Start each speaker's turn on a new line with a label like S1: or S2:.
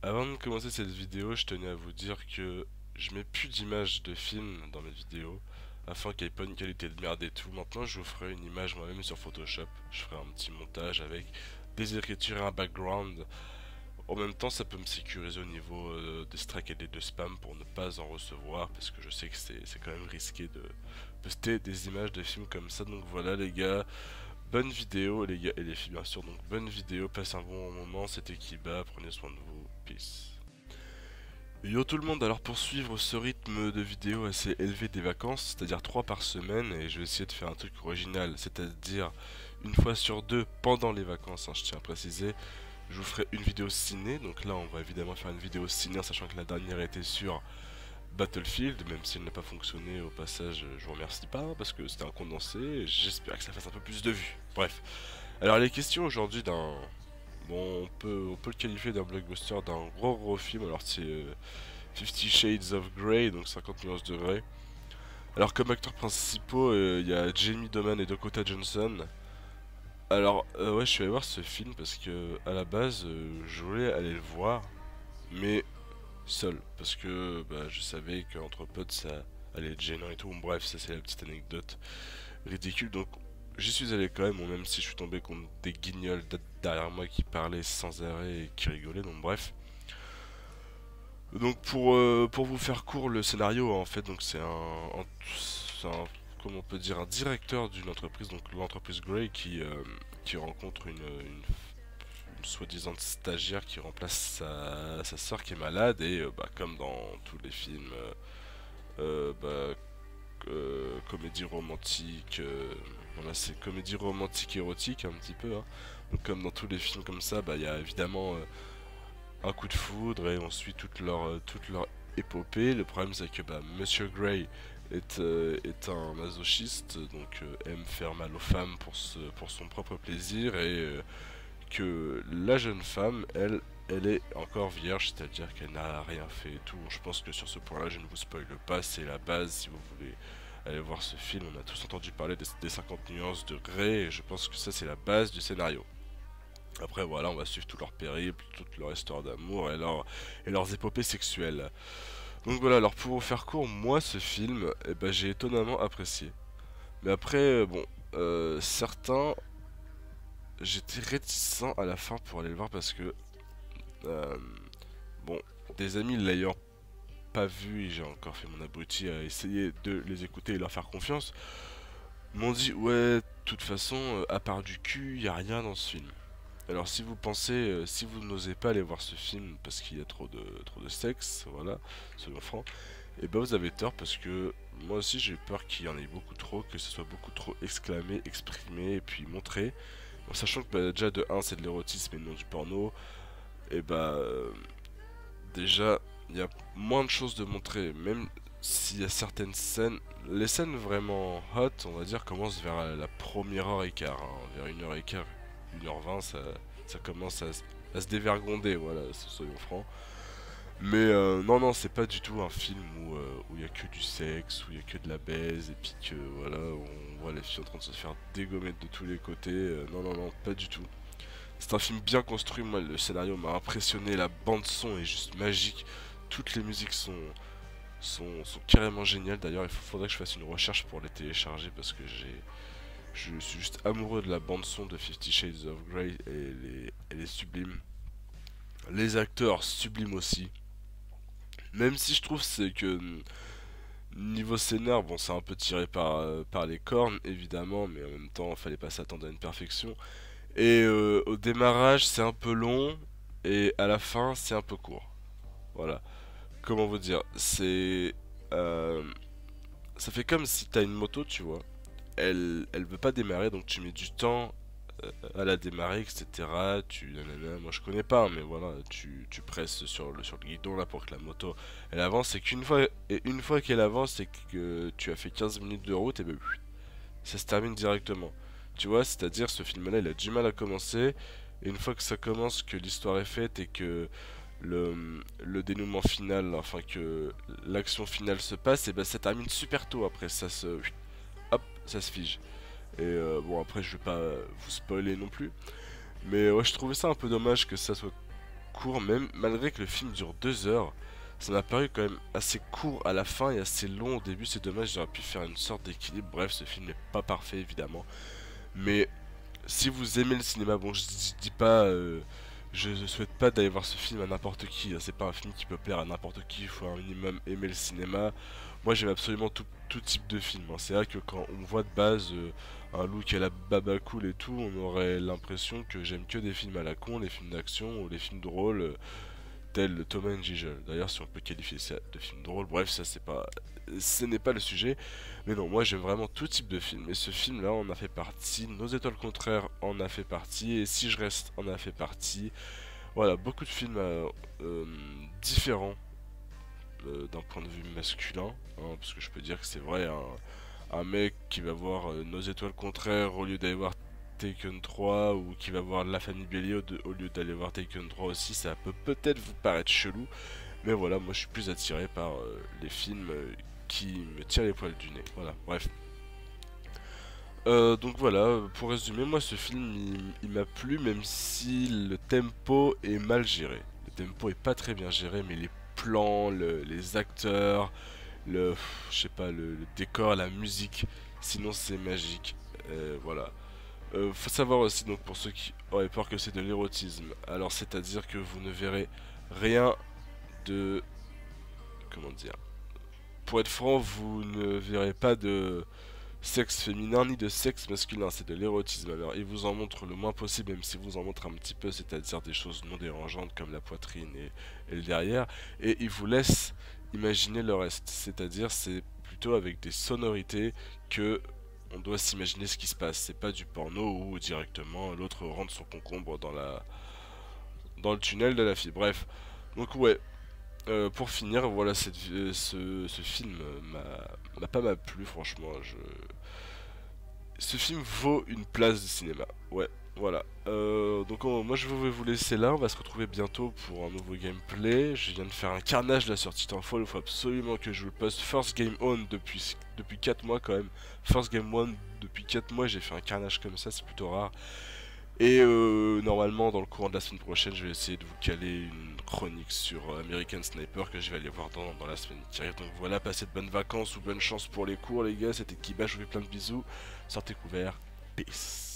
S1: Avant de commencer cette vidéo, je tenais à vous dire que je mets plus d'images de films dans mes vidéos afin qu'il n'y ait pas une qualité de merde et tout. Maintenant, je vous ferai une image moi-même sur Photoshop. Je ferai un petit montage avec des écritures et un background. En même temps, ça peut me sécuriser au niveau des strikes et des spams pour ne pas en recevoir parce que je sais que c'est quand même risqué de poster des images de films comme ça. Donc voilà les gars, bonne vidéo les gars et les filles bien sûr. Donc bonne vidéo, passez un bon moment, c'était Kiba, prenez soin de vous, peace. Yo tout le monde, alors pour suivre ce rythme de vidéos assez élevé des vacances, c'est-à-dire 3 par semaine, et je vais essayer de faire un truc original, c'est-à-dire une fois sur deux pendant les vacances, hein, je tiens à préciser, je vous ferai une vidéo ciné, donc là on va évidemment faire une vidéo ciné en sachant que la dernière était sur Battlefield, même si elle n'a pas fonctionné au passage, je vous remercie pas, hein, parce que c'était un condensé, et j'espère que ça fasse un peu plus de vues. Bref, alors les questions aujourd'hui d'un... Bon, on peut le qualifier d'un blockbuster, d'un gros film, alors c'est 50 Shades of Grey, donc 50 nuances de Grey. Alors comme acteurs principaux, il y a Jamie Dornan et Dakota Johnson. Alors ouais, je suis allé voir ce film parce que à la base, je voulais aller le voir, mais seul, parce que bah, je savais qu'entre potes ça allait être gênant et tout. Bref, ça c'est la petite anecdote ridicule. Donc j'y suis allé quand même, bon, même si je suis tombé contre des guignols derrière moi qui parlaient sans arrêt et qui rigolaient. Donc bref. Donc pour vous faire court, le scénario en fait, donc comment on peut dire, un directeur d'une entreprise, donc l'entreprise Grey qui rencontre une soi-disant stagiaire qui remplace sa sœur qui est malade et bah, comme dans tous les films comédie romantique, voilà c'est comédie romantique érotique un petit peu, hein. Donc comme dans tous les films comme ça, bah il y a évidemment un coup de foudre et on suit toute leur épopée. Le problème c'est que bah, Monsieur Grey est un masochiste, donc aime faire mal aux femmes pour son propre plaisir et que la jeune femme, elle est encore vierge, c'est-à-dire qu'elle n'a rien fait et tout. Je pense que sur ce point-là, je ne vous spoile pas, c'est la base si vous voulez aller voir ce film. On a tous entendu parler des 50 nuances de Grey et je pense que ça c'est la base du scénario. Après voilà, on va suivre tout leur périple, toute leur histoire d'amour et leurs épopées sexuelles. Donc voilà, alors pour vous faire court, moi ce film, eh ben, j'ai étonnamment apprécié. Mais après, certains, j'étais réticent à la fin pour aller le voir parce que, euh, bon, des amis l'ayant pas vu et j'ai encore fait mon abruti à essayer de les écouter et leur faire confiance, m'ont dit ouais, de toute façon, à part du cul, y a rien dans ce film. Alors si vous pensez, si vous n'osez pas aller voir ce film parce qu'il y a trop de sexe, voilà, soyons francs, et ben vous avez tort parce que moi aussi j'ai peur qu'il y en ait beaucoup trop, que ce soit beaucoup trop exclamé, exprimé et puis montré. En sachant que bah, déjà de un c'est de l'érotisme et non du porno, et bah déjà il y a moins de choses de montrer, même s'il y a certaines scènes, les scènes vraiment hot, on va dire, commencent vers la première heure et quart, hein, vers une heure et quart, 1h20, ça commence à se dévergonder, voilà, soyons francs. Mais non, non, c'est pas du tout un film où il y a que du sexe, où il y a que de la baise, et puis que voilà, on voit les filles en train de se faire dégommer de tous les côtés. Non, non, non, pas du tout. C'est un film bien construit, moi le scénario m'a impressionné, la bande son est juste magique, toutes les musiques sont carrément géniales. D'ailleurs, faudrait que je fasse une recherche pour les télécharger parce que je suis juste amoureux de la bande son de 50 Shades of Grey et elle est sublime. Les acteurs sublimes aussi. Même si je trouve c'est que niveau scénar, bon c'est un peu tiré par les cornes évidemment, mais en même temps fallait pas s'attendre à une perfection. Et au démarrage c'est un peu long et à la fin c'est un peu court. Voilà. Comment vous dire, euh, ça fait comme si t'as une moto, tu vois. Elle veut pas démarrer, donc tu mets du temps à la démarrer, etc. Nanana, moi je connais pas, hein, mais voilà, tu presses sur le guidon là pour que la moto elle avance. Et une fois qu'elle avance et que tu as fait 15 minutes de route, et ben ça se termine directement. Tu vois, c'est-à-dire ce film-là, il a du mal à commencer. Et une fois que ça commence, que l'histoire est faite et que le dénouement final, enfin que l'action finale se passe, et ben ça termine super tôt après, hop, ça se fige. Et après je vais pas vous spoiler non plus, mais ouais je trouvais ça un peu dommage que ça soit court, même malgré que le film dure 2 heures. Ça m'a paru quand même assez court à la fin et assez long au début, c'est dommage, j'aurais pu faire une sorte d'équilibre. Bref, ce film n'est pas parfait évidemment. Mais si vous aimez le cinéma, bon, dis pas, je souhaite pas d'aller voir ce film à n'importe qui, hein. C'est pas un film qui peut plaire à n'importe qui, il faut un minimum aimer le cinéma. Moi j'aime absolument tout type de film, hein. C'est vrai que quand on voit de base un look à la baba cool et tout, on aurait l'impression que j'aime que des films à la con, les films d'action ou les films drôles, tel Thomas and Gijol. D'ailleurs, si on peut qualifier ça de film drôle, bref, ça c'est pas, ce n'est pas le sujet. Mais non, moi j'aime vraiment tout type de film. Et ce film-là en a fait partie. Nos étoiles contraires en a fait partie. Et Si je reste en a fait partie. Voilà, beaucoup de films différents d'un point de vue masculin, hein, parce que je peux dire que c'est vrai, un mec qui va voir Nos étoiles contraires au lieu d'aller voir Taken 3 ou qui va voir La famille Bélier au lieu d'aller voir Taken 3 aussi, ça peut peut-être vous paraître chelou, mais voilà, moi je suis plus attiré par les films qui me tirent les poils du nez. Voilà, bref. Donc voilà, pour résumer, moi ce film il m'a plu, même si le tempo est mal géré. Le tempo est pas très bien géré, mais les plans, les acteurs, je sais pas, le décor, la musique, sinon c'est magique. Voilà. Faut savoir aussi, donc pour ceux qui auraient peur que c'est de l'érotisme, alors c'est-à-dire que vous ne verrez rien de... Comment dire? Pour être franc, vous ne verrez pas de sexe féminin ni de sexe masculin, c'est de l'érotisme. Alors il vous en montre le moins possible, même s'il vous en montre un petit peu, c'est-à-dire des choses non dérangeantes comme la poitrine et le derrière, et il vous laisse imaginer le reste, c'est-à-dire c'est plutôt avec des sonorités que on doit s'imaginer ce qui se passe. C'est pas du porno où directement l'autre rentre son concombre dans le tunnel de la fille. Bref, donc ouais. Pour finir, voilà, ce film m'a pas mal plu, franchement. Ce film vaut une place de cinéma. Ouais, voilà. Donc moi je vais vous laisser là. On va se retrouver bientôt pour un nouveau gameplay. Je viens de faire un carnage là sur Titanfall. Il faut absolument que je vous le poste. First Game On depuis 4 mois quand même. First Game One depuis 4 mois. J'ai fait un carnage comme ça, c'est plutôt rare. Et normalement, dans le courant de la semaine prochaine, je vais essayer de vous caler une chronique sur American Sniper que je vais aller voir dans la semaine qui arrive. Donc voilà, passez de bonnes vacances ou bonne chance pour les cours, les gars. C'était Kiba, je vous fais plein de bisous. Sortez couverts. Peace.